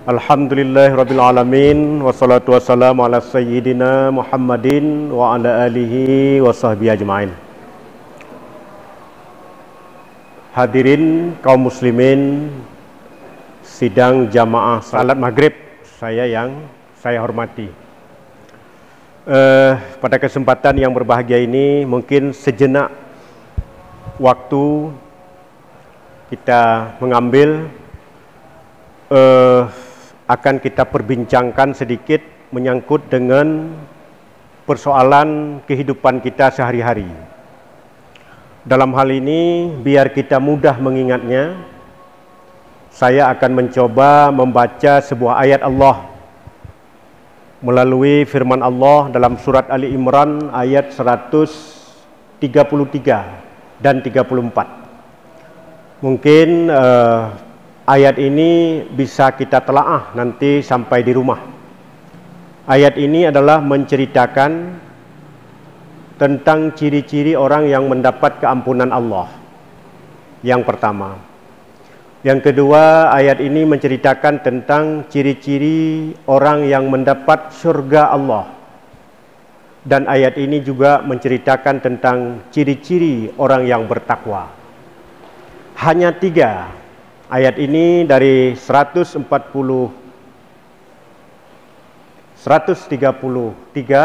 Alhamdulillahirrabbilalamin. Wassalatu wassalamu ala sayyidina Muhammadin wa ala alihi wa sahbihi ajma'in. Hadirin kaum muslimin sidang jamaah salat maghrib yang saya hormati. Pada kesempatan yang berbahagia ini mungkin sejenak waktu kita mengambil akan kita perbincangkan sedikit menyangkut dengan persoalan kehidupan kita sehari-hari. Dalam hal ini, biar kita mudah mengingatnya, saya akan mencoba membaca sebuah ayat Allah melalui firman Allah dalam surat Ali Imran ayat 133 dan 34. Mungkin ayat ini bisa kita telaah nanti sampai di rumah. Ayat ini adalah menceritakan tentang ciri-ciri orang yang mendapat keampunan Allah. Yang pertama. Yang kedua, ayat ini menceritakan tentang ciri-ciri orang yang mendapat surga Allah. Dan ayat ini juga menceritakan tentang ciri-ciri orang yang bertakwa. Hanya 3 ayat ini dari 133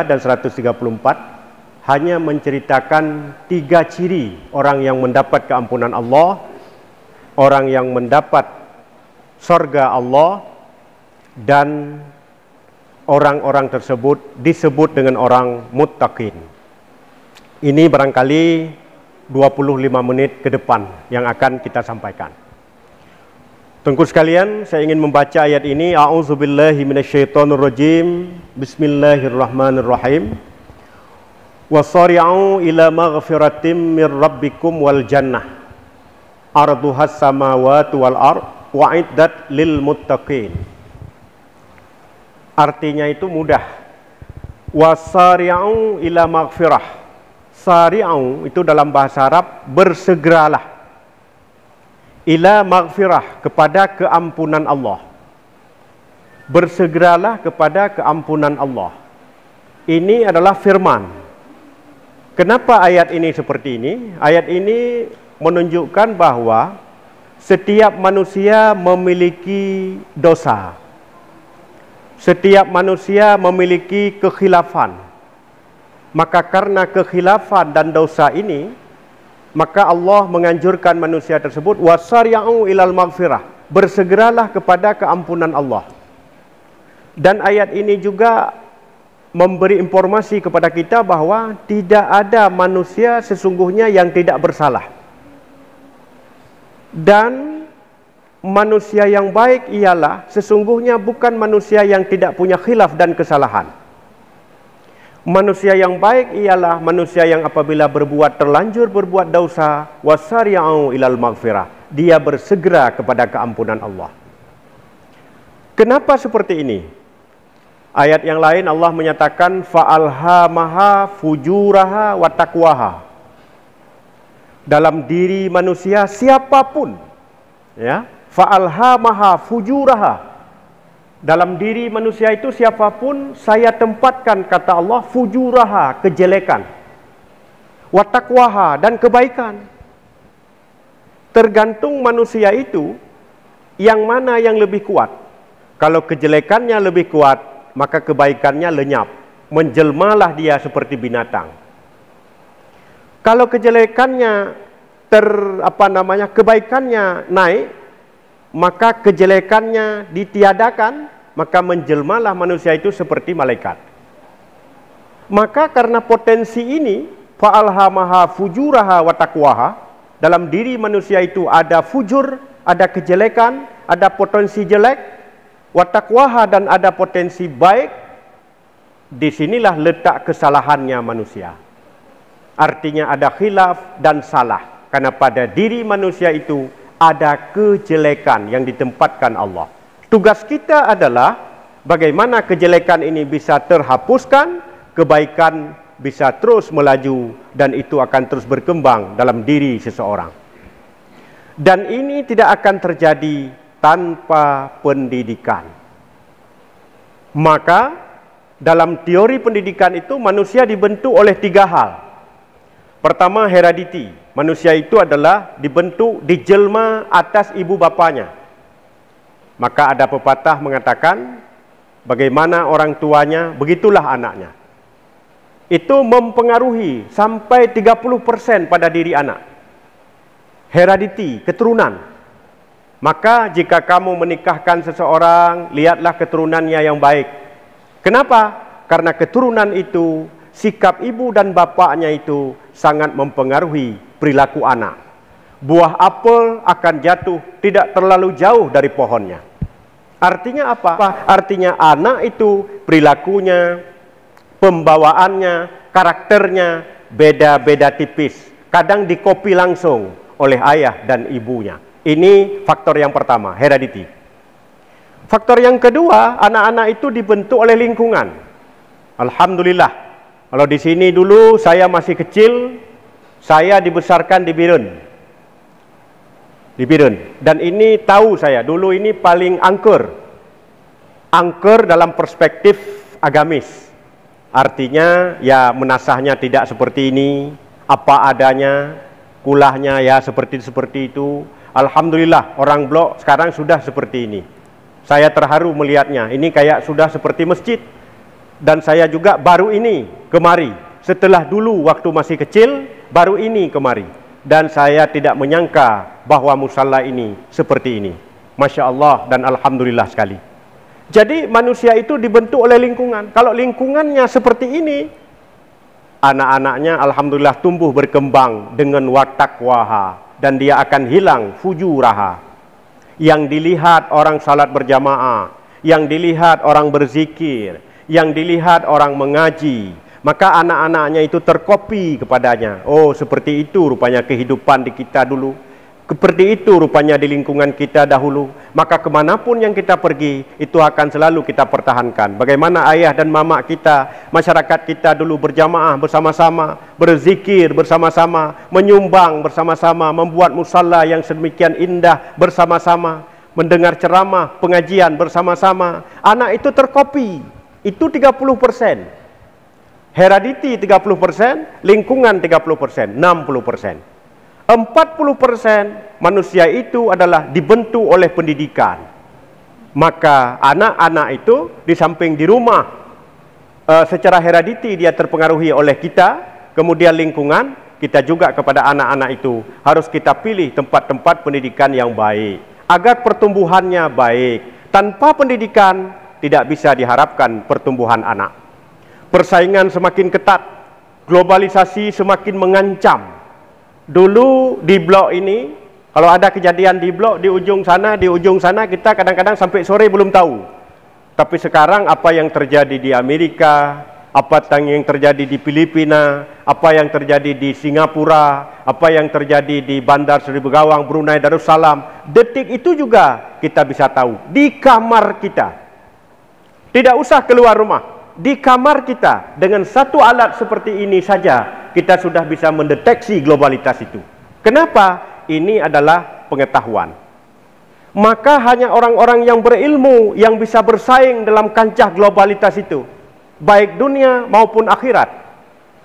dan 134 hanya menceritakan 3 ciri orang yang mendapat keampunan Allah, orang yang mendapat surga Allah, dan orang-orang tersebut disebut dengan orang muttaqin. Ini barangkali 25 menit ke depan yang akan kita sampaikan. Tengku sekalian, saya ingin membaca ayat ini. A'udzubillahi minasyaitonirrajim. Bismillahirrahmanirrahim. Wasari'u ila maghfiratim mir rabbikum wal jannah. Arduhas samawati wal ard wa'iddat lil muttaqin. Artinya itu mudah. Wasari'u ila maghfirah. Sari'u itu dalam bahasa Arab bersegeralah. Ila maghfirah, kepada keampunan Allah. Bersegeralah kepada keampunan Allah. Ini adalah firman. Kenapa ayat ini seperti ini? Ayat ini menunjukkan bahwa setiap manusia memiliki dosa. Setiap manusia memiliki kekhilafan. Maka karena kekhilafan dan dosa ini, maka Allah menganjurkan manusia tersebut wasari'u ilal maghfirah, bersegeralah kepada keampunan Allah. Dan ayat ini juga memberi informasi kepada kita bahwa tidak ada manusia sesungguhnya yang tidak bersalah. Dan manusia yang baik ialah sesungguhnya bukan manusia yang tidak punya khilaf dan kesalahan. Manusia yang baik ialah manusia yang apabila terlanjur berbuat dosa, wasari'u ilal maghfirah, dia bersegera kepada keampunan Allah. Kenapa seperti ini? Ayat yang lain Allah menyatakan fa'alhamaha fujuraha wa taqwaha. Dalam diri manusia siapapun, ya, fa'alhamaha fujuraha. Dalam diri manusia itu siapapun saya tempatkan, kata Allah, fujuraha, kejelekan, wa taqwaha, dan kebaikan. Tergantung manusia itu yang mana yang lebih kuat. Kalau kejelekannya lebih kuat, maka kebaikannya lenyap, menjelmalah dia seperti binatang. Kalau kejelekannya kebaikannya naik, maka kejelekannya ditiadakan, maka menjelmalah manusia itu seperti malaikat. Maka karena potensi ini, fa'alhamaha fujuraha wa taqwaha, dalam diri manusia itu ada fujur, ada kejelekan, ada potensi jelek, wa taqwaha, dan ada potensi baik. Disinilah letak kesalahannya manusia. Artinya ada khilaf dan salah, karena pada diri manusia itu ada kejelekan yang ditempatkan Allah. Tugas kita adalah bagaimana kejelekan ini bisa terhapuskan, kebaikan bisa terus melaju, dan itu akan terus berkembang dalam diri seseorang. Dan ini tidak akan terjadi tanpa pendidikan. Maka dalam teori pendidikan itu manusia dibentuk oleh 3 hal. Pertama, heredity. Manusia itu adalah dibentuk, dijelma atas ibu bapanya. Maka ada pepatah mengatakan, bagaimana orang tuanya, begitulah anaknya. Itu mempengaruhi sampai 30% pada diri anak. Heredity, keturunan. Maka jika kamu menikahkan seseorang, lihatlah keturunannya yang baik. Kenapa? Karena keturunan itu, sikap ibu dan bapaknya itu sangat mempengaruhi perilaku anak. Buah apel akan jatuh tidak terlalu jauh dari pohonnya. Artinya apa? Artinya anak itu perilakunya, pembawaannya, karakternya beda-beda tipis. Kadang dikopi langsung oleh ayah dan ibunya. Ini faktor yang pertama, heredity. Faktor yang kedua, anak-anak itu dibentuk oleh lingkungan. Alhamdulillah. Kalau di sini dulu saya masih kecil, saya dibesarkan di Birun. Dan ini tahu saya, dulu ini paling angker dalam perspektif agamis. Artinya ya menasahnya tidak seperti ini, apa adanya, kulahnya ya seperti itu. Alhamdulillah orang Blok sekarang sudah seperti ini. Saya terharu melihatnya, ini kayak sudah seperti masjid. Dan saya juga baru ini kemari, setelah dulu waktu masih kecil, baru ini kemari. Dan saya tidak menyangka bahwa musalla ini seperti ini. Masya Allah dan Alhamdulillah sekali. Jadi manusia itu dibentuk oleh lingkungan. Kalau lingkungannya seperti ini, anak-anaknya Alhamdulillah tumbuh berkembang dengan watakwaha. Dan dia akan hilang fujuraha. Yang dilihat orang salat berjamaah, yang dilihat orang berzikir, yang dilihat orang mengaji, maka anak-anaknya itu terkopi kepadanya. Oh, seperti itu rupanya kehidupan di kita dulu. Seperti itu rupanya di lingkungan kita dahulu. Maka kemanapun yang kita pergi, itu akan selalu kita pertahankan. Bagaimana ayah dan mama kita, masyarakat kita dulu berjamaah bersama-sama, berzikir bersama-sama, menyumbang bersama-sama, membuat musalla yang sedemikian indah bersama-sama, mendengar ceramah, pengajian bersama-sama. Anak itu terkopi. Itu 30%. Heredity 30%, lingkungan 30%, 60%. 40% manusia itu adalah dibentuk oleh pendidikan. Maka anak-anak itu di samping di rumah secara heredity dia terpengaruhi oleh kita, kemudian lingkungan, kita juga kepada anak-anak itu harus kita pilih tempat-tempat pendidikan yang baik agar pertumbuhannya baik. Tanpa pendidikan tidak bisa diharapkan pertumbuhan anak. Persaingan semakin ketat, globalisasi semakin mengancam. Dulu di Blok ini, kalau ada kejadian di Blok di ujung sana, kita kadang-kadang sampai sore belum tahu. Tapi sekarang apa yang terjadi di Amerika, apa yang terjadi di Filipina, apa yang terjadi di Singapura, apa yang terjadi di Bandar Seri Begawang, Brunei Darussalam, detik itu juga kita bisa tahu di kamar kita. Tidak usah keluar rumah. Di kamar kita dengan satu alat seperti ini saja kita sudah bisa mendeteksi globalitas itu. Kenapa? Ini adalah pengetahuan. Maka hanya orang-orang yang berilmu yang bisa bersaing dalam kancah globalitas itu, baik dunia maupun akhirat.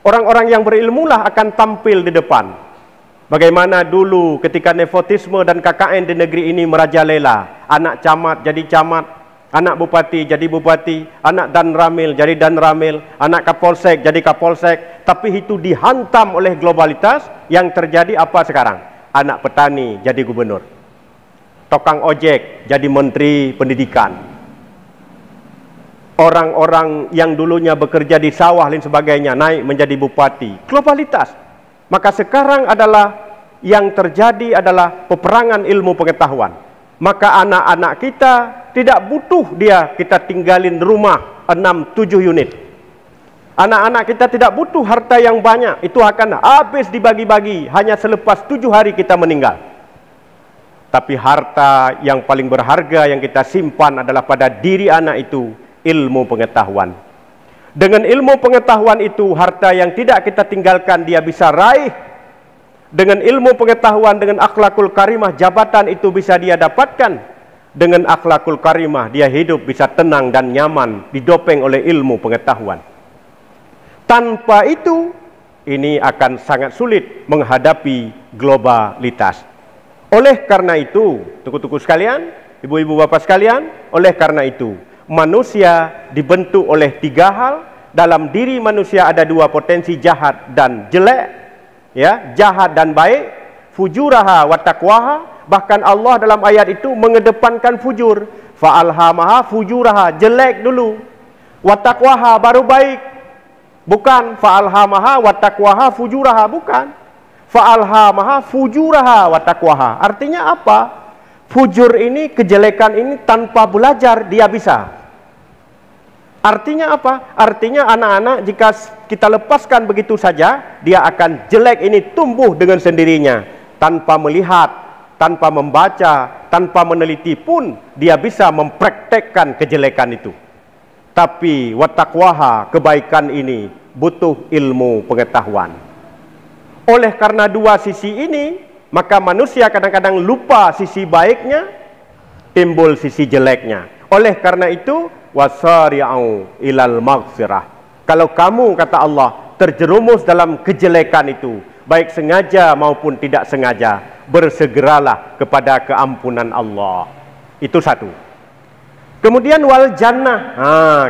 Orang-orang yang berilmulah akan tampil di depan. Bagaimana dulu ketika nepotisme dan KKN di negeri ini merajalela, anak camat jadi camat, anak bupati jadi bupati, anak danramil jadi danramil, anak kapolsek jadi kapolsek. Tapi itu dihantam oleh globalitas. Yang terjadi apa sekarang? Anak petani jadi gubernur, tukang ojek jadi menteri pendidikan, orang-orang yang dulunya bekerja di sawah dan sebagainya naik menjadi bupati. Globalitas. Maka sekarang adalah yang terjadi adalah peperangan ilmu pengetahuan. Maka anak-anak kita tidak butuh kita tinggalin rumah 6-7 unit. Anak-anak kita tidak butuh harta yang banyak. Itu akan habis dibagi-bagi hanya selepas 7 hari kita meninggal. Tapi harta yang paling berharga yang kita simpan adalah pada diri anak itu, ilmu pengetahuan. Dengan ilmu pengetahuan itu, harta yang tidak kita tinggalkan dia bisa raih. Dengan ilmu pengetahuan, dengan akhlakul karimah, jabatan itu bisa dia dapatkan. dengan akhlakul karimah, dia hidup bisa tenang dan nyaman, didopeng oleh ilmu pengetahuan. Tanpa itu, ini akan sangat sulit menghadapi globalitas. Oleh karena itu, tuku-tuku sekalian, ibu-ibu bapak sekalian, oleh karena itu, manusia dibentuk oleh 3 hal. Dalam diri manusia ada 2 potensi, jahat dan jelek, ya, jahat dan baik, fujuraha wa taqwaha. Bahkan Allah dalam ayat itu mengedepankan fujur, fa'alhamaha fujuraha, jelek dulu, wa taqwaha baru baik. Bukan fa'alhamaha wa taqwaha fujuraha, bukan. Fa'alhamaha fujuraha wa taqwaha. Artinya apa? Fujur ini, kejelekan ini tanpa belajar dia bisa. Artinya apa? Artinya anak-anak jika kita lepaskan begitu saja, dia akan jelek ini tumbuh dengan sendirinya. Tanpa melihat, tanpa membaca, tanpa meneliti pun dia bisa mempraktekkan kejelekan itu. Tapi wattaqwaha, kebaikan ini butuh ilmu pengetahuan. Oleh karena 2 sisi ini, maka manusia kadang-kadang lupa sisi baiknya, timbul sisi jeleknya. Oleh karena itu, wasari'u ilal maghfirah. Kalau kamu, kata Allah, terjerumus dalam kejelekan itu, baik sengaja maupun tidak sengaja, bersegeralah kepada keampunan Allah. Itu 1. Kemudian wal jannah.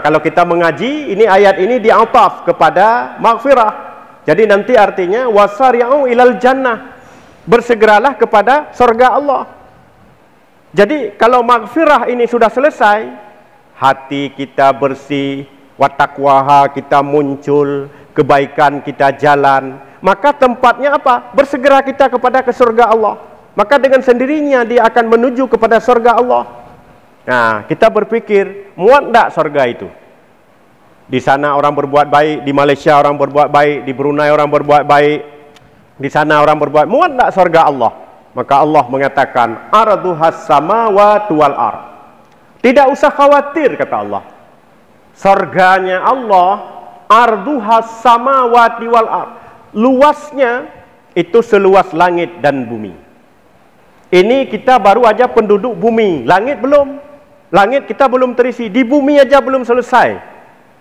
Kalau kita mengaji, ini ayat ini diataf kepada maghfirah. Jadi nanti artinya wasari'u ilal jannah. Bersegeralah kepada surga Allah. Jadi kalau maghfirah ini sudah selesai, hati kita bersih, wattaqwaha kita muncul, kebaikan kita jalan, maka tempatnya apa? Bersegera kita kepada ke surga Allah. Maka dengan sendirinya dia akan menuju kepada surga Allah. Nah, kita berpikir, muat enggak surga itu? Di sana orang berbuat baik, di Malaysia orang berbuat baik, di Brunei orang berbuat baik, di sana orang berbuat, muat enggak surga Allah? Maka Allah mengatakan, arduhas samawati wal ard. Tidak usah khawatir, kata Allah. Surganya Allah, arduhas samawati wal ard. Luasnya itu seluas langit dan bumi. Ini kita baru aja penduduk bumi, langit belum. Langit kita belum terisi, di bumi aja belum selesai.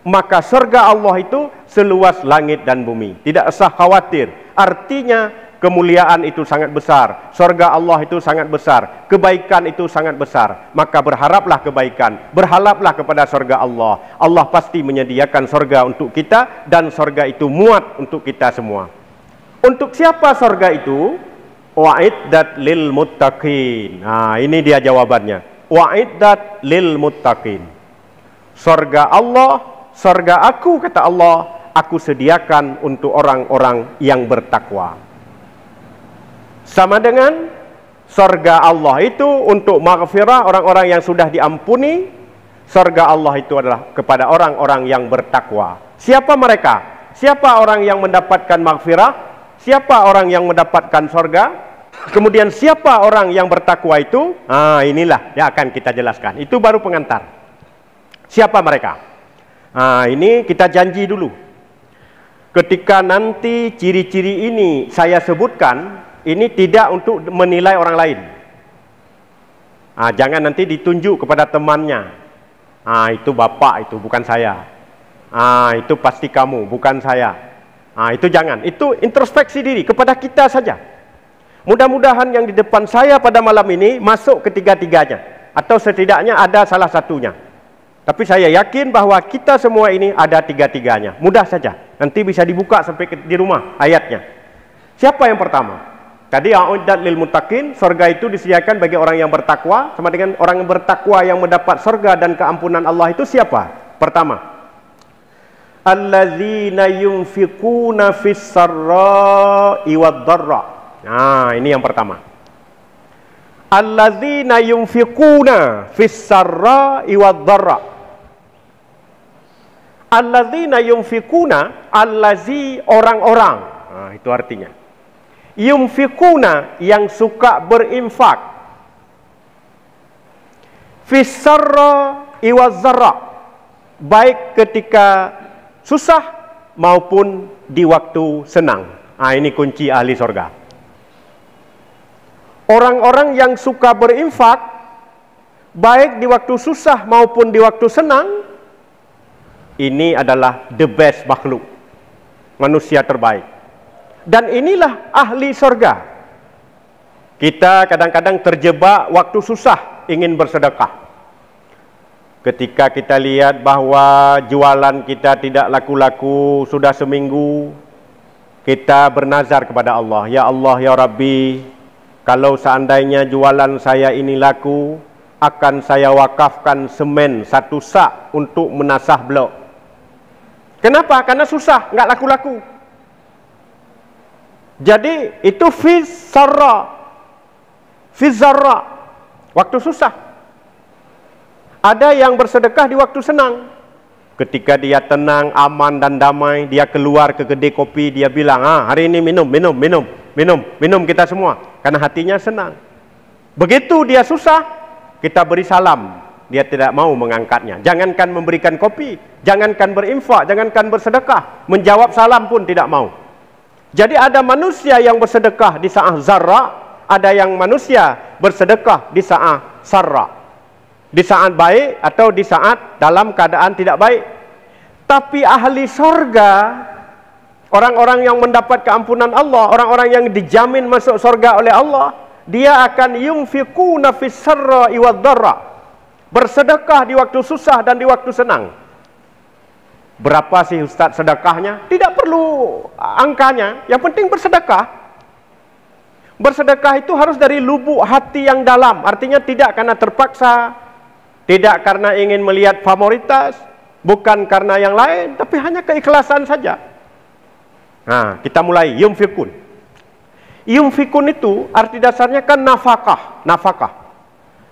Maka surga Allah itu seluas langit dan bumi. Tidak usah khawatir. Artinya kemuliaan itu sangat besar, surga Allah itu sangat besar, kebaikan itu sangat besar. Maka berharaplah kebaikan, berharaplah kepada surga Allah. Allah pasti menyediakan surga untuk kita, dan surga itu muat untuk kita semua. Untuk siapa surga itu? Wa'iddat lil muttaqin. Nah, ini dia jawabannya. Wa'iddat lil muttaqin. Surga Allah, surga aku, kata Allah, aku sediakan untuk orang-orang yang bertakwa. Sama dengan surga Allah itu untuk maghfirah, orang-orang yang sudah diampuni. Surga Allah itu adalah kepada orang-orang yang bertakwa. Siapa mereka? Siapa orang yang mendapatkan maghfirah? Siapa orang yang mendapatkan surga? Kemudian siapa orang yang bertakwa itu? Inilah yang akan kita jelaskan. Itu baru pengantar. Siapa mereka? Ini kita janji dulu. Ketika nanti ciri-ciri ini saya sebutkan, ini tidak untuk menilai orang lain. Jangan nanti ditunjuk kepada temannya. Itu bapak, itu bukan saya. Itu pasti kamu, bukan saya. Itu jangan. Itu introspeksi diri kepada kita saja. Mudah-mudahan yang di depan saya pada malam ini masuk ketiga-tiganya, atau setidaknya ada salah satunya. Tapi saya yakin bahwa kita semua ini ada tiga-tiganya. Mudah saja. Nanti bisa dibuka sampai di rumah ayatnya. Siapa yang pertama? Tadi a'uddat lil muttaqin, surga itu disediakan bagi orang yang bertakwa. Sama dengan orang yang bertakwa yang mendapat surga dan keampunan Allah itu siapa? Pertama, allazina yunfiquna fis sarra'i wad dharra. Nah, ini yang pertama. Allazina yunfiquna fis sarra'i wad dharra. Allazina yunfiquna, allazi orang-orang. Nah, itu artinya. Yunfiquna yang suka berinfak. Fisarra iwazarra, baik ketika susah maupun di waktu senang. Ini kunci ahli surga. Orang-orang yang suka berinfak, baik di waktu susah maupun di waktu senang, ini adalah the best makhluk, manusia terbaik. Dan inilah ahli sorga. Kita kadang-kadang terjebak waktu susah ingin bersedekah. Ketika kita lihat bahwa jualan kita tidak laku-laku sudah seminggu, kita bernazar kepada Allah, ya Allah, ya Rabbi, kalau seandainya jualan saya ini laku, akan saya wakafkan semen 1 sak untuk menasah blok. Kenapa? Karena susah, nggak laku-laku. Jadi itu fi zarra, waktu susah. Ada yang bersedekah di waktu senang. Ketika dia tenang, aman dan damai, dia keluar ke kedai kopi, dia bilang, hari ini minum kita semua, karena hatinya senang. Begitu dia susah, kita beri salam, dia tidak mau mengangkatnya. Jangankan memberikan kopi, jangankan berinfak, jangankan bersedekah, menjawab salam pun tidak mau. Jadi ada manusia yang bersedekah di saat zarra, ada yang manusia bersedekah di saat sarra, di saat baik atau di saat dalam keadaan tidak baik. Tapi ahli sorga, orang-orang yang mendapat keampunan Allah, orang-orang yang dijamin masuk sorga oleh Allah, dia akan yunfiquna fis sarra'i wad dharra, bersedekah di waktu susah dan di waktu senang. Berapa sih Ustaz sedekahnya? Tidak perlu angkanya, yang penting bersedekah. Bersedekah itu harus dari lubuk hati yang dalam, artinya tidak karena terpaksa, tidak karena ingin melihat favoritas, bukan karena yang lain, tapi hanya keikhlasan saja. Nah, kita mulai yunfikun. Yunfikun itu arti dasarnya kan nafkah.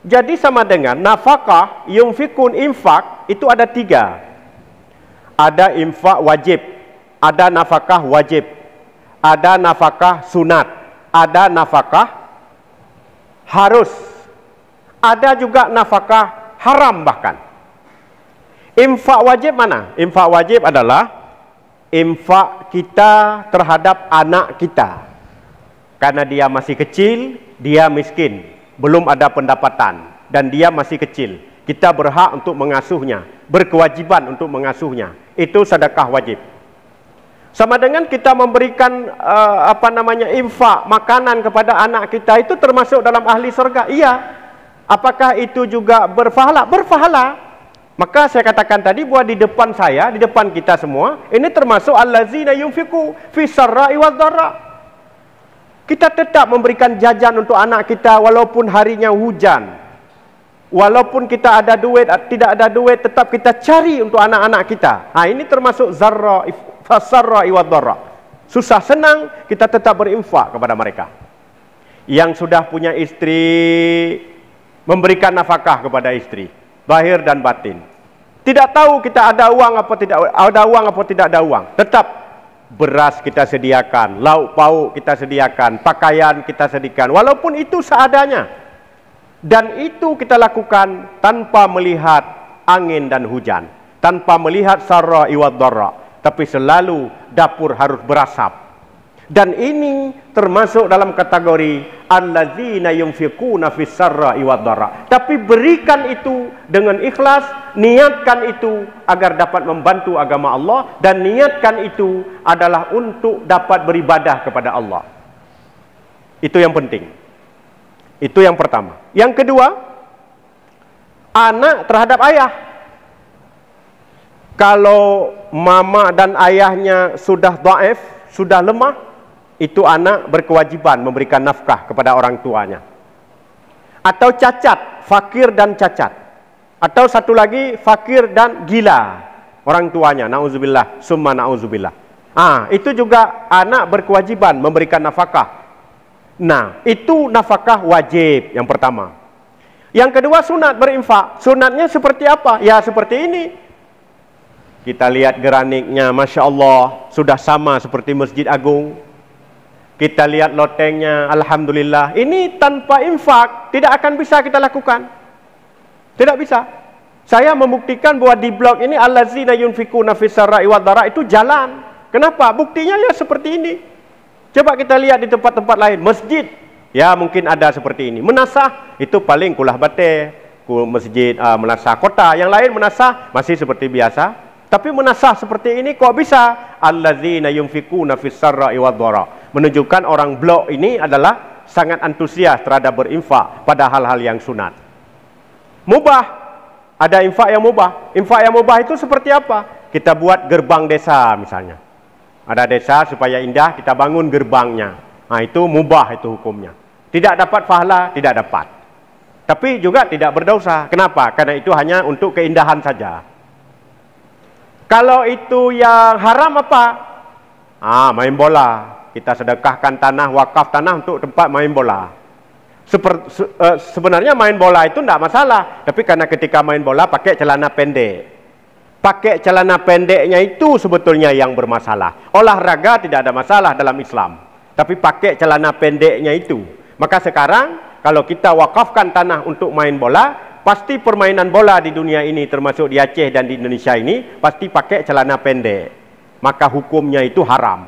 Jadi sama dengan nafkah, yunfikun, infak, itu ada 3. Ada infak wajib, ada nafkah wajib, ada nafkah sunat, ada nafkah harus, ada juga nafkah haram bahkan. Infak wajib mana? Infak wajib adalah infak kita terhadap anak kita. Karena dia masih kecil, dia miskin, belum ada pendapatan, dan dia masih kecil. Kita berhak untuk mengasuhnya, berkewajiban untuk mengasuhnya. Itu sedekah wajib. Sama dengan kita memberikan infak makanan kepada anak kita, itu termasuk dalam ahli surga. Iya. Apakah itu juga berpahala? Berpahala. Maka saya katakan tadi bahwa di depan saya, di depan kita semua, ini termasuk allazina yunfiqu fis sarra'i wad dharra. Kita tetap memberikan jajan untuk anak kita walaupun harinya hujan. Walaupun kita ada duit, tidak ada duit, tetap kita cari untuk anak-anak kita. Nah, ini termasuk sarra'i wad dharra. Susah senang, kita tetap berinfak kepada mereka. Yang sudah punya istri, memberikan nafkah kepada istri, zahir dan batin. Tidak tahu kita ada uang apa tidak ada uang, tetap beras kita sediakan, lauk pauk kita sediakan, pakaian kita sediakan, walaupun itu seadanya. Dan itu kita lakukan tanpa melihat angin dan hujan, tanpa melihat sarra'i wad dharra, tapi selalu dapur harus berasap. Dan ini termasuk dalam kategori allazina yunfiquna fis sarra'i wad dharra. Tapi berikan itu dengan ikhlas, niatkan itu agar dapat membantu agama Allah, dan niatkan itu adalah untuk dapat beribadah kepada Allah. Itu yang penting. Itu yang pertama. Yang kedua, anak terhadap ayah. Kalau mama dan ayahnya sudah dhaif, sudah lemah, itu anak berkewajiban memberikan nafkah kepada orang tuanya. Atau cacat, fakir dan cacat. Atau satu lagi, fakir dan gila orang tuanya, na'udzubillah, summa na'udzubillah. Itu juga anak berkewajiban memberikan nafkah. Nah, itu nafkah wajib yang pertama. Yang kedua, sunat berinfak. Sunatnya seperti apa? Ya seperti ini. Kita lihat geraniknya, Masya Allah, sudah sama seperti Masjid Agung. Kita lihat lotengnya, Alhamdulillah. Ini tanpa infak tidak akan bisa kita lakukan. Tidak bisa. Saya membuktikan bahwa di blog ini allazina yunfiquna fis sarra'i wad dharra itu jalan. Kenapa? Buktinya ya seperti ini. Coba kita lihat di tempat-tempat lain, masjid, ya mungkin ada seperti ini. Menasah, itu paling kulah bate, masjid menasah kota, yang lain menasah masih seperti biasa. Tapi menasah seperti ini kok bisa? Allazina yunfikuna fis sarra'i wadh-dharra. Menunjukkan orang blok ini adalah sangat antusias terhadap berinfak pada hal-hal yang sunat. Mubah, ada infak yang mubah. Infak yang mubah itu seperti apa? Kita buat gerbang desa misalnya. Ada desa supaya indah, kita bangun gerbangnya. Nah, itu mubah itu hukumnya. Tidak dapat pahala, tidak dapat. Tapi juga tidak berdosa. Kenapa? Karena itu hanya untuk keindahan saja. Kalau itu yang haram apa? Main bola. Kita sedekahkan tanah, wakaf tanah untuk tempat main bola. Sebenarnya main bola itu tidak masalah. Tapi karena ketika main bola pakai celana pendek. Pakai celana pendeknya itu sebetulnya yang bermasalah. Olahraga tidak ada masalah dalam Islam. Tapi pakai celana pendeknya itu. Maka sekarang kalau kita wakafkan tanah untuk main bola, pasti permainan bola di dunia ini, termasuk di Aceh dan di Indonesia ini, pasti pakai celana pendek. Maka hukumnya itu haram.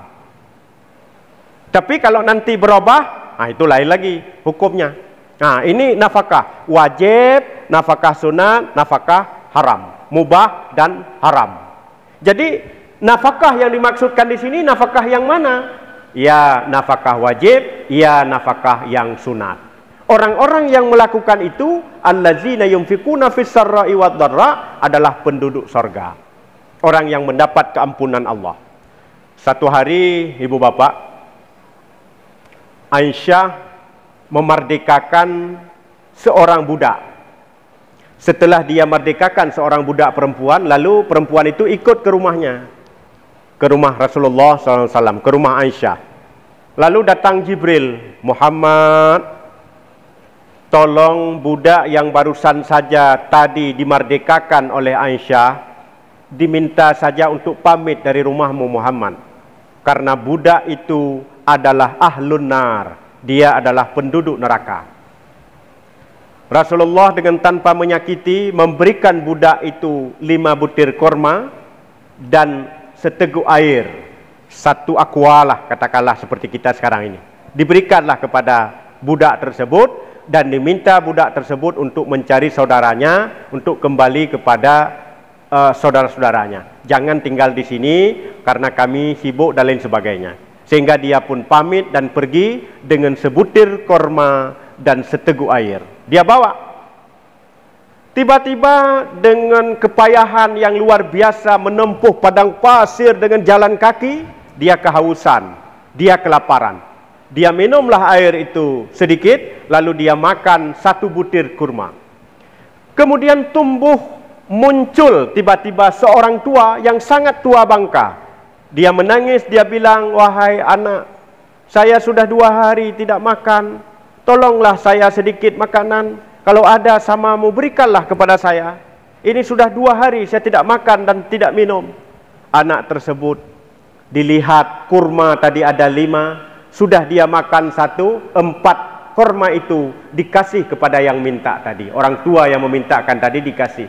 Tapi kalau nanti berubah, itu lain lagi hukumnya. Nah, ini nafkah wajib, nafkah sunat, nafkah haram, mubah dan haram. Jadi nafkah yang dimaksudkan di sini nafkah yang mana? Ya nafkah wajib, ya nafkah yang sunat. Orang-orang yang melakukan itu, allazina yunfikuna fis sarra'i wadh-dharra, adalah penduduk surga. Orang yang mendapat keampunan Allah. Satu hari, ibu bapak, Aisyah memerdekakan seorang budak. Setelah dia merdekakan seorang budak perempuan, lalu perempuan itu ikut ke rumahnya. Ke rumah Rasulullah SAW, ke rumah Aisyah. Lalu datang Jibril, Muhammad, tolong budak yang barusan saja tadi dimerdekakan oleh Aisyah, diminta saja untuk pamit dari rumahmu Muhammad. Karena budak itu adalah ahlun nar, dia adalah penduduk neraka. Rasulullah dengan tanpa menyakiti memberikan budak itu 5 butir korma dan seteguk air, 1 aqualah katakanlah seperti kita sekarang ini. Diberikanlah kepada budak tersebut dan diminta budak tersebut untuk mencari saudaranya, untuk kembali kepada saudara-saudaranya. Jangan tinggal di sini karena kami sibuk dan lain sebagainya. Sehingga dia pun pamit dan pergi dengan sebutir korma dan seteguk air. Dia bawa. Tiba-tiba dengan kepayahan yang luar biasa menempuh padang pasir dengan jalan kaki, dia kehausan, dia kelaparan. Dia minumlah air itu sedikit, lalu dia makan 1 butir kurma. Kemudian muncul tiba-tiba seorang tua yang sangat tua bangka. Dia menangis, dia bilang, wahai anak, saya sudah 2 hari tidak makan, tolonglah saya sedikit makanan, kalau ada samamu berikanlah kepada saya. Ini sudah 2 hari saya tidak makan dan tidak minum. Anak tersebut dilihat kurma tadi ada 5, sudah dia makan 1, 4 korma itu dikasih kepada yang minta tadi. Orang tua yang memintakan tadi dikasih.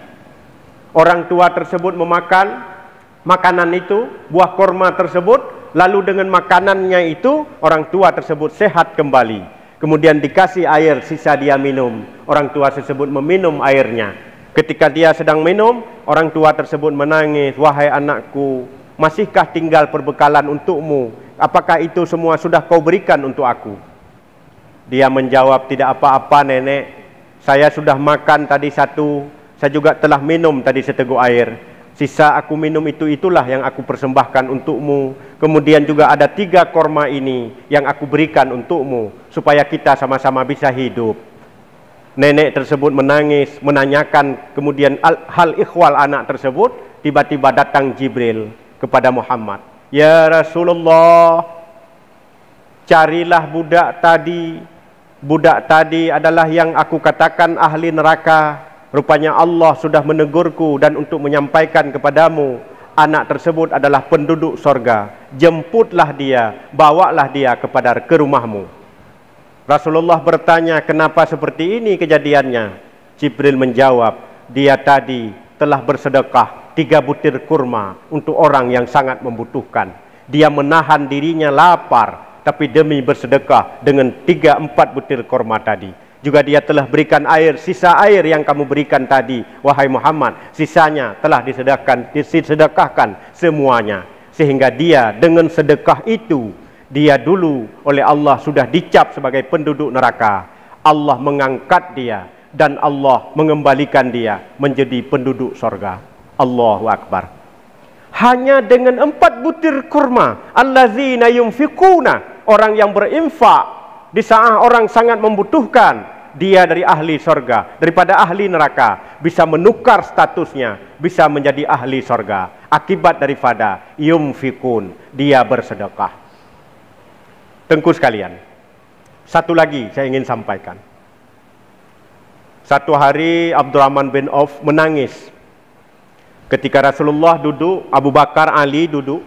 Orang tua tersebut memakan makanan itu, buah korma tersebut, lalu dengan makanannya itu orang tua tersebut sehat kembali. Kemudian dikasih air, sisa dia minum. Orang tua tersebut meminum airnya. Ketika dia sedang minum, orang tua tersebut menangis, wahai anakku, masihkah tinggal perbekalan untukmu? Apakah itu semua sudah kau berikan untuk aku? Dia menjawab, tidak apa-apa nenek, saya sudah makan tadi 1, saya juga telah minum tadi seteguk air. Sisa aku minum itulah yang aku persembahkan untukmu. Kemudian juga ada 3 korma ini yang aku berikan untukmu, supaya kita sama-sama bisa hidup. Nenek tersebut menangis, menanyakan kemudian hal ikhwal anak tersebut. Tiba-tiba datang Jibril kepada Muhammad. Ya Rasulullah, carilah budak tadi. Budak tadi adalah yang aku katakan ahli neraka. Rupanya Allah sudah menegurku dan untuk menyampaikan kepadamu, anak tersebut adalah penduduk sorga. Jemputlah dia, bawalah dia ke rumahmu. Rasulullah bertanya, kenapa seperti ini kejadiannya? Jibril menjawab, dia tadi telah bersedekah 3 butir kurma untuk orang yang sangat membutuhkan. Dia menahan dirinya lapar, tapi demi bersedekah dengan 3-4 butir kurma tadi. Juga dia telah berikan air, sisa air yang kamu berikan tadi, wahai Muhammad, sisanya telah disedekahkan semuanya. Sehingga dia dengan sedekah itu, dia dulu oleh Allah sudah dicap sebagai penduduk neraka. Allah mengangkat dia dan Allah mengembalikan dia menjadi penduduk sorga. Allahu Akbar. Hanya dengan 4 butir kurma, allazina yunfikuna, orang yang berinfak di saat orang sangat membutuhkan, dia dari ahli sorga, daripada ahli neraka, bisa menukar statusnya, bisa menjadi ahli sorga, akibat daripada yunfikun, dia bersedekah. Tengku sekalian, satu lagi saya ingin sampaikan. Satu hari Abdurrahman bin Auf menangis ketika Rasulullah duduk, Abu Bakar, Ali duduk,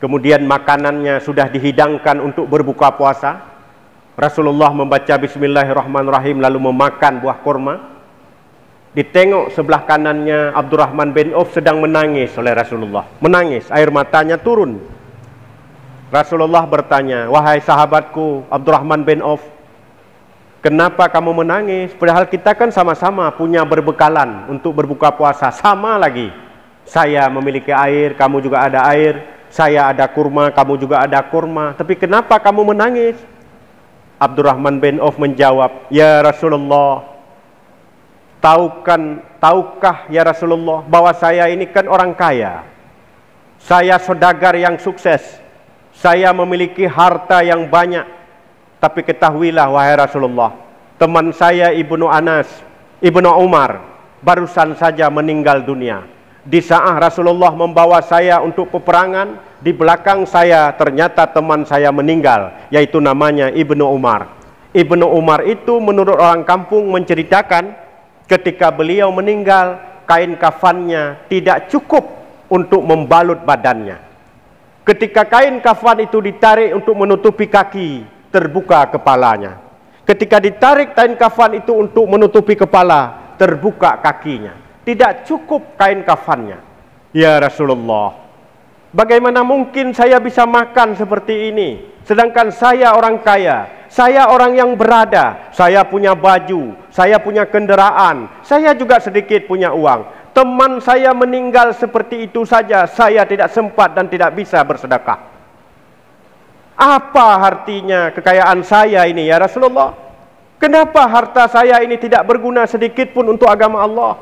kemudian makanannya sudah dihidangkan untuk berbuka puasa. Rasulullah membaca Bismillahirrahmanirrahim lalu memakan buah kurma. Ditengok sebelah kanannya Abdurrahman bin Auf sedang menangis oleh Rasulullah. Menangis, air matanya turun. Rasulullah bertanya, wahai sahabatku Abdurrahman bin Auf, kenapa kamu menangis? Padahal kita kan sama-sama punya berbekalan untuk berbuka puasa. Sama lagi. Saya memiliki air, kamu juga ada air. Saya ada kurma, kamu juga ada kurma. Tapi kenapa kamu menangis? Abdurrahman bin Auf menjawab, ya Rasulullah, tahukah ya Rasulullah bahwa saya ini kan orang kaya. Saya saudagar yang sukses. Saya memiliki harta yang banyak. Tapi ketahuilah wahai Rasulullah, teman saya Ibnu Anas, Ibnu Umar barusan saja meninggal dunia. Di saat Rasulullah membawa saya untuk peperangan, di belakang saya ternyata teman saya meninggal, yaitu namanya Ibnu Umar. Ibnu Umar itu menurut orang kampung menceritakan ketika beliau meninggal, kain kafannya tidak cukup untuk membalut badannya. Ketika kain kafan itu ditarik untuk menutupi kaki, terbuka kepalanya. Ketika ditarik kain kafan itu untuk menutupi kepala, terbuka kakinya. Tidak cukup kain kafannya. Ya Rasulullah, bagaimana mungkin saya bisa makan seperti ini? Sedangkan saya orang kaya, saya orang yang berada, saya punya baju, saya punya kendaraan, saya juga sedikit punya uang. Teman saya meninggal seperti itu saja, saya tidak sempat dan tidak bisa bersedekah. Apa artinya kekayaan saya ini ya Rasulullah? Kenapa harta saya ini tidak berguna sedikit pun untuk agama Allah?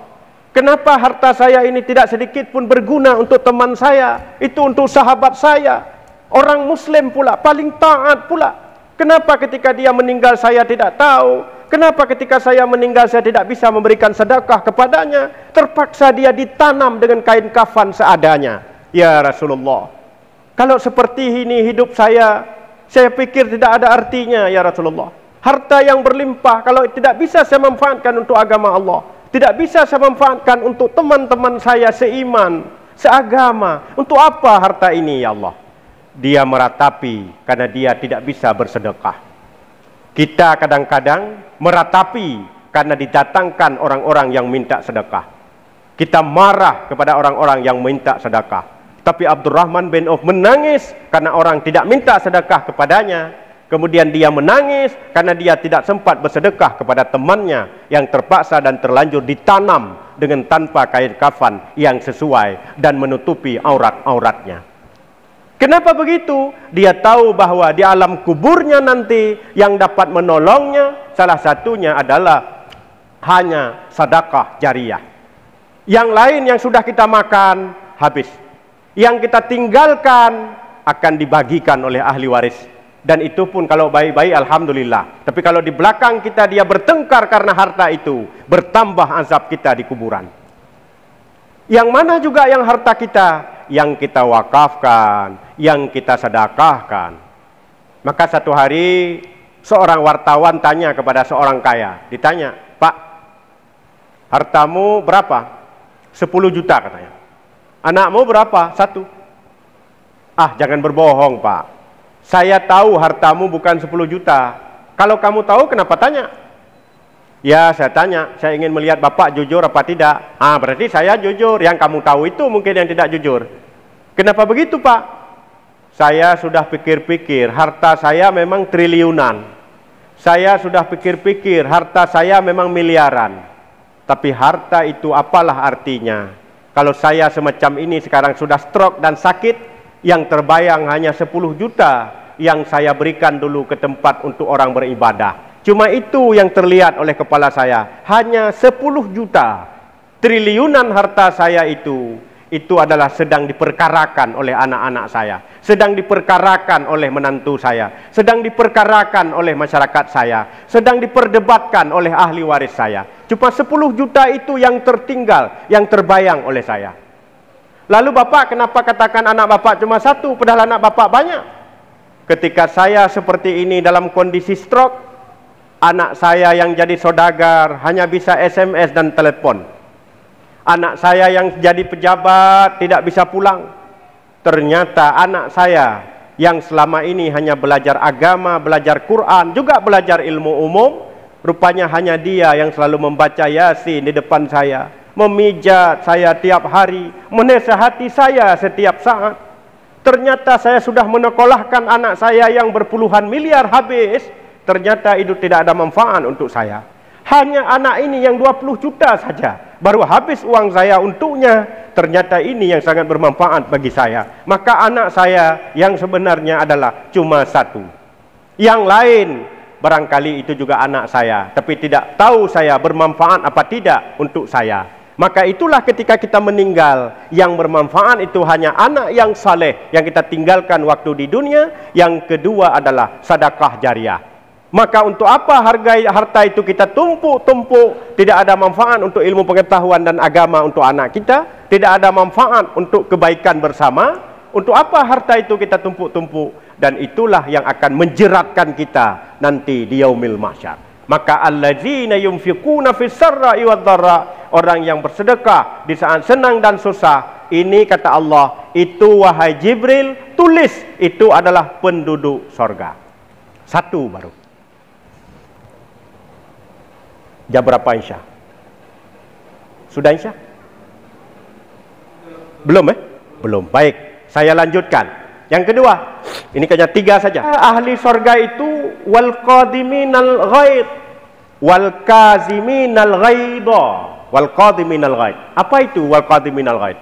Kenapa harta saya ini tidak sedikit pun berguna untuk teman saya? Itu untuk sahabat saya. Orang Muslim pula, paling taat pula. Kenapa ketika dia meninggal saya tidak tahu? Kenapa ketika saya meninggal saya tidak bisa memberikan sedekah kepadanya? Terpaksa dia ditanam dengan kain kafan seadanya. Ya Rasulullah, kalau seperti ini hidup saya pikir tidak ada artinya ya Rasulullah. Harta yang berlimpah kalau tidak bisa saya manfaatkan untuk agama Allah, tidak bisa saya manfaatkan untuk teman-teman saya seiman, seagama. Untuk apa harta ini ya Allah? Dia meratapi karena dia tidak bisa bersedekah. Kita kadang-kadang meratapi karena didatangkan orang-orang yang minta sedekah. Kita marah kepada orang-orang yang minta sedekah. Tapi Abdurrahman bin Auf menangis karena orang tidak minta sedekah kepadanya. Kemudian dia menangis karena dia tidak sempat bersedekah kepada temannya yang terpaksa dan terlanjur ditanam dengan tanpa kain kafan yang sesuai dan menutupi aurat-auratnya. Kenapa begitu? Dia tahu bahwa di alam kuburnya nanti yang dapat menolongnya salah satunya adalah hanya sedekah jariyah. Yang lain yang sudah kita makan habis. Yang kita tinggalkan akan dibagikan oleh ahli waris. Dan itu pun kalau baik-baik alhamdulillah. Tapi kalau di belakang kita dia bertengkar karena harta itu, bertambah azab kita di kuburan. Yang mana juga yang harta kita, yang kita wakafkan, yang kita sedekahkan. Maka satu hari seorang wartawan tanya kepada seorang kaya, ditanya, "Pak, hartamu berapa?" 10 juta katanya. "Anakmu berapa?" 1. "Ah, jangan berbohong, Pak. Saya tahu hartamu bukan 10 juta. Kalau kamu tahu kenapa tanya?" "Ya, saya tanya. Saya ingin melihat Bapak jujur apa tidak." "Ah, berarti saya jujur. Yang kamu tahu itu mungkin yang tidak jujur." "Kenapa begitu, Pak?" "Saya sudah pikir-pikir. Harta saya memang triliunan. Saya sudah pikir-pikir, harta saya memang miliaran. Tapi harta itu apalah artinya? Kalau saya semacam ini sekarang sudah stroke dan sakit, yang terbayang hanya 10 juta yang saya berikan dulu ke tempat untuk orang beribadah. Cuma itu yang terlihat oleh kepala saya. Hanya 10 juta. Triliunan harta saya itu adalah sedang diperkarakan oleh anak-anak saya, sedang diperkarakan oleh menantu saya, sedang diperkarakan oleh masyarakat saya, sedang diperdebatkan oleh ahli waris saya. Cuma 10 juta itu yang tertinggal, yang terbayang oleh saya. Lalu Bapak kenapa katakan anak Bapak cuma satu, padahal anak Bapak banyak? Ketika saya seperti ini dalam kondisi stroke, anak saya yang jadi saudagar hanya bisa SMS dan telepon. Anak saya yang jadi pejabat tidak bisa pulang. Ternyata anak saya yang selama ini hanya belajar agama, belajar Quran, juga belajar ilmu umum, rupanya hanya dia yang selalu membaca Yasin di depan saya, memijat saya tiap hari, menasihati saya setiap saat. Ternyata saya sudah menekolahkan anak saya yang berpuluhan miliar habis, ternyata itu tidak ada manfaat untuk saya. Hanya anak ini yang 20 juta saja, baru habis uang saya untuknya. Ternyata ini yang sangat bermanfaat bagi saya. Maka anak saya yang sebenarnya adalah cuma satu. Yang lain barangkali itu juga anak saya, tapi tidak tahu saya bermanfaat apa tidak untuk saya. Maka itulah ketika kita meninggal, yang bermanfaat itu hanya anak yang saleh yang kita tinggalkan waktu di dunia. Yang kedua adalah sedekah jariah. Maka untuk apa harta itu kita tumpuk-tumpuk? Tidak ada manfaat untuk ilmu pengetahuan dan agama untuk anak kita. Tidak ada manfaat untuk kebaikan bersama. Untuk apa harta itu kita tumpuk-tumpuk? Dan itulah yang akan menjeratkan kita nanti di yaumil mahsyar. Maka allazina yunfiquna fis sarra'i wad dharra, orang yang bersedekah di saat senang dan susah. Ini kata Allah, itu wahai Jibril, tulis itu adalah penduduk sorga. Satu baru. Jam berapa Isya? Sudah Isya? Belum Belum. Baik, saya lanjutkan. Yang kedua, ini hanya 3 saja. Ahli sorga itu wal qadiminal ghaid, wal kaziminal ghaidha, wal qadiminal ghaid. Apa itu wal qadiminal ghaid?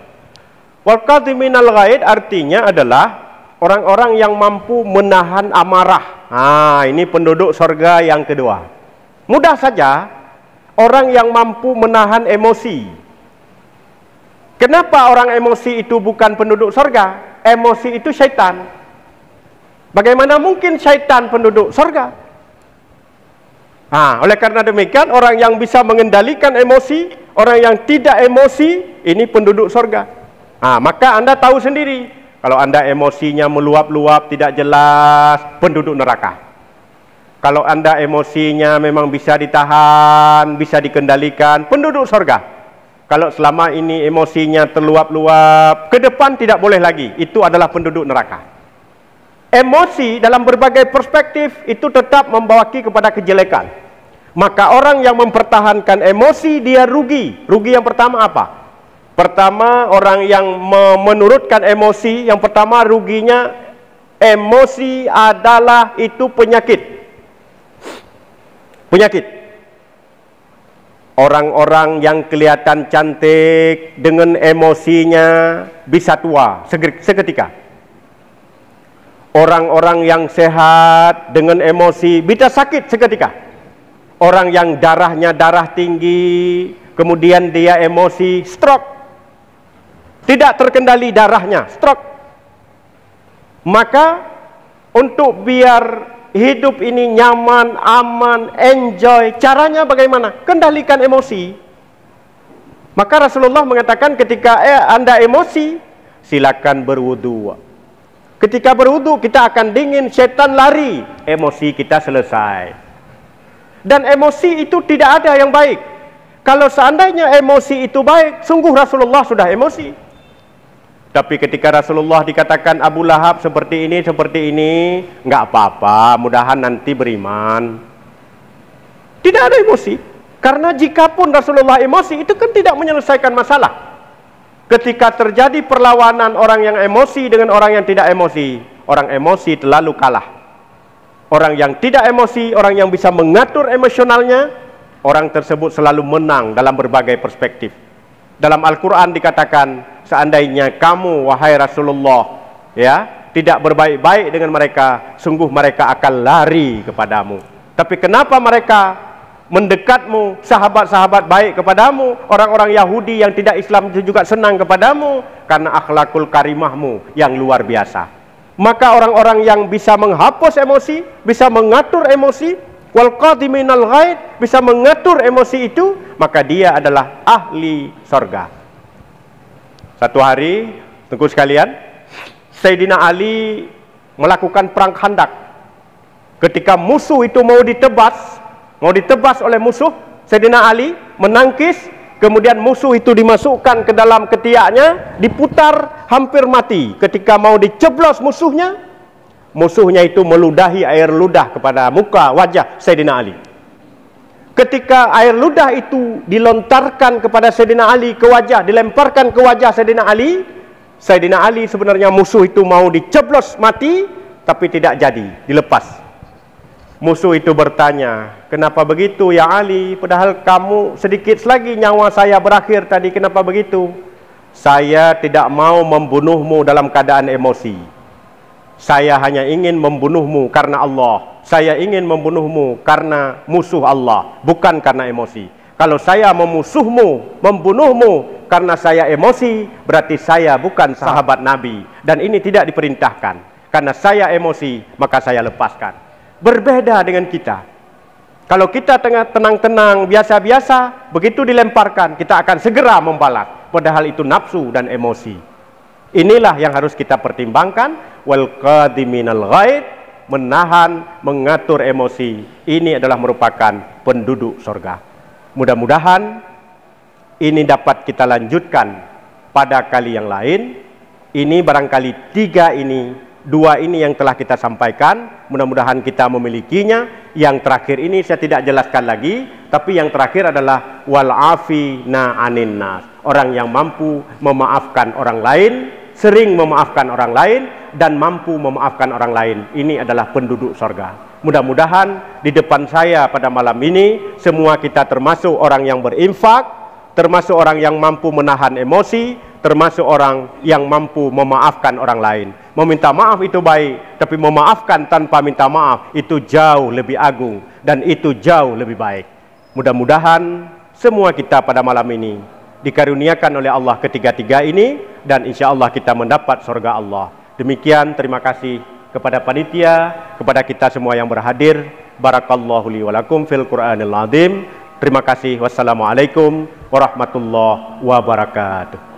Wal qadiminal ghaid artinya adalah orang-orang yang mampu menahan amarah. Ini penduduk sorga yang kedua. Mudah saja. Orang yang mampu menahan emosi. Kenapa orang emosi itu bukan penduduk sorga? Emosi itu syaitan. Bagaimana mungkin syaitan penduduk sorga? Oleh karena demikian, orang yang bisa mengendalikan emosi, orang yang tidak emosi, ini penduduk sorga. Maka Anda tahu sendiri, kalau Anda emosinya meluap-luap, tidak jelas, penduduk neraka. Kalau Anda emosinya memang bisa ditahan, bisa dikendalikan, penduduk sorga. Kalau selama ini emosinya terluap-luap, ke depan tidak boleh lagi, itu adalah penduduk neraka. Emosi dalam berbagai perspektif itu tetap membawaki kepada kejelekan. Maka orang yang mempertahankan emosi, dia rugi. Rugi yang pertama apa? Pertama, orang yang menurutkan emosi, yang pertama ruginya, emosi adalah itu penyakit. Penyakit. Orang-orang yang kelihatan cantik dengan emosinya bisa tua seketika. Orang-orang yang sehat dengan emosi bisa sakit seketika. Orang yang darahnya darah tinggi, kemudian dia emosi, stroke. Tidak terkendali darahnya, stroke. Maka untuk biar hidup ini nyaman, aman, enjoy, caranya bagaimana? Kendalikan emosi. Maka Rasulullah mengatakan ketika Anda emosi, silakan berwudu. Ketika berwudu kita akan dingin, setan lari, emosi kita selesai. Dan emosi itu tidak ada yang baik. Kalau seandainya emosi itu baik, sungguh Rasulullah sudah emosi. Tapi ketika Rasulullah dikatakan Abu Lahab seperti ini, enggak apa-apa, mudahan nanti beriman. Tidak ada emosi. Karena jika pun Rasulullah emosi, itu kan tidak menyelesaikan masalah. Ketika terjadi perlawanan orang yang emosi dengan orang yang tidak emosi, orang emosi terlalu kalah. orang yang tidak emosi, orang yang bisa mengatur emosionalnya, orang tersebut selalu menang dalam berbagai perspektif. Dalam Al-Quran dikatakan, seandainya kamu wahai Rasulullah ya tidak berbaik-baik dengan mereka, sungguh mereka akan lari kepadamu. Tapi kenapa mereka mendekatmu, sahabat-sahabat baik kepadamu, orang-orang Yahudi yang tidak Islam itu juga senang kepadamu? Karena akhlakul karimahmu yang luar biasa. Maka orang-orang yang bisa menghapus emosi, bisa mengatur emosi, wal qadiminal ghaid, bisa mengatur emosi itu, maka dia adalah ahli sorga. Satu hari, tengku sekalian, Sayyidina Ali melakukan perang Khandak. Ketika musuh itu mau ditebas oleh musuh, Sayyidina Ali menangkis, kemudian musuh itu dimasukkan ke dalam ketiaknya, diputar hampir mati. Ketika mau diceblos musuhnya itu meludahi air ludah kepada muka wajah Sayyidina Ali. Ketika air ludah itu dilontarkan kepada Sayyidina Ali ke wajah, dilemparkan ke wajah Sayyidina Ali sebenarnya musuh itu mau diceblos mati, tapi tidak jadi, dilepas. Musuh itu bertanya, kenapa begitu ya Ali? Padahal kamu sedikit lagi nyawa saya berakhir tadi, kenapa begitu? Saya tidak mau membunuhmu dalam keadaan emosi. Saya hanya ingin membunuhmu karena Allah. Saya ingin membunuhmu karena musuh Allah, bukan karena emosi. Kalau saya membunuhmu karena saya emosi, berarti saya bukan sahabat Nabi. Dan ini tidak diperintahkan. Karena saya emosi, maka saya lepaskan. Berbeda dengan kita. Kalau kita tengah tenang-tenang, biasa-biasa, begitu dilemparkan, kita akan segera membalas. Padahal itu nafsu dan emosi. Inilah yang harus kita pertimbangkan. Wal qadiminal ghaid, menahan, mengatur emosi. Ini adalah merupakan penduduk surga. Mudah-mudahan ini dapat kita lanjutkan pada kali yang lain. Ini barangkali 2 ini yang telah kita sampaikan, mudah-mudahan kita memilikinya. Yang terakhir ini saya tidak jelaskan lagi, tapi yang terakhir adalah wal afina anin nas, orang yang mampu memaafkan orang lain, sering memaafkan orang lain, dan mampu memaafkan orang lain. Ini adalah penduduk surga. Mudah-mudahan di depan saya pada malam ini, semua kita termasuk orang yang berinfak, termasuk orang yang mampu menahan emosi, termasuk orang yang mampu memaafkan orang lain. Meminta maaf itu baik, tapi memaafkan tanpa minta maaf itu jauh lebih agung dan itu jauh lebih baik. Mudah-mudahan semua kita pada malam ini dikaruniakan oleh Allah ketiga-tiga ini, dan insya Allah kita mendapat surga Allah. Demikian, terima kasih kepada panitia, kepada kita semua yang berhadir. Barakallahu li wa lakum fil Qur'anil azim. Terima kasih. Wassalamualaikum warahmatullahi wabarakatuh.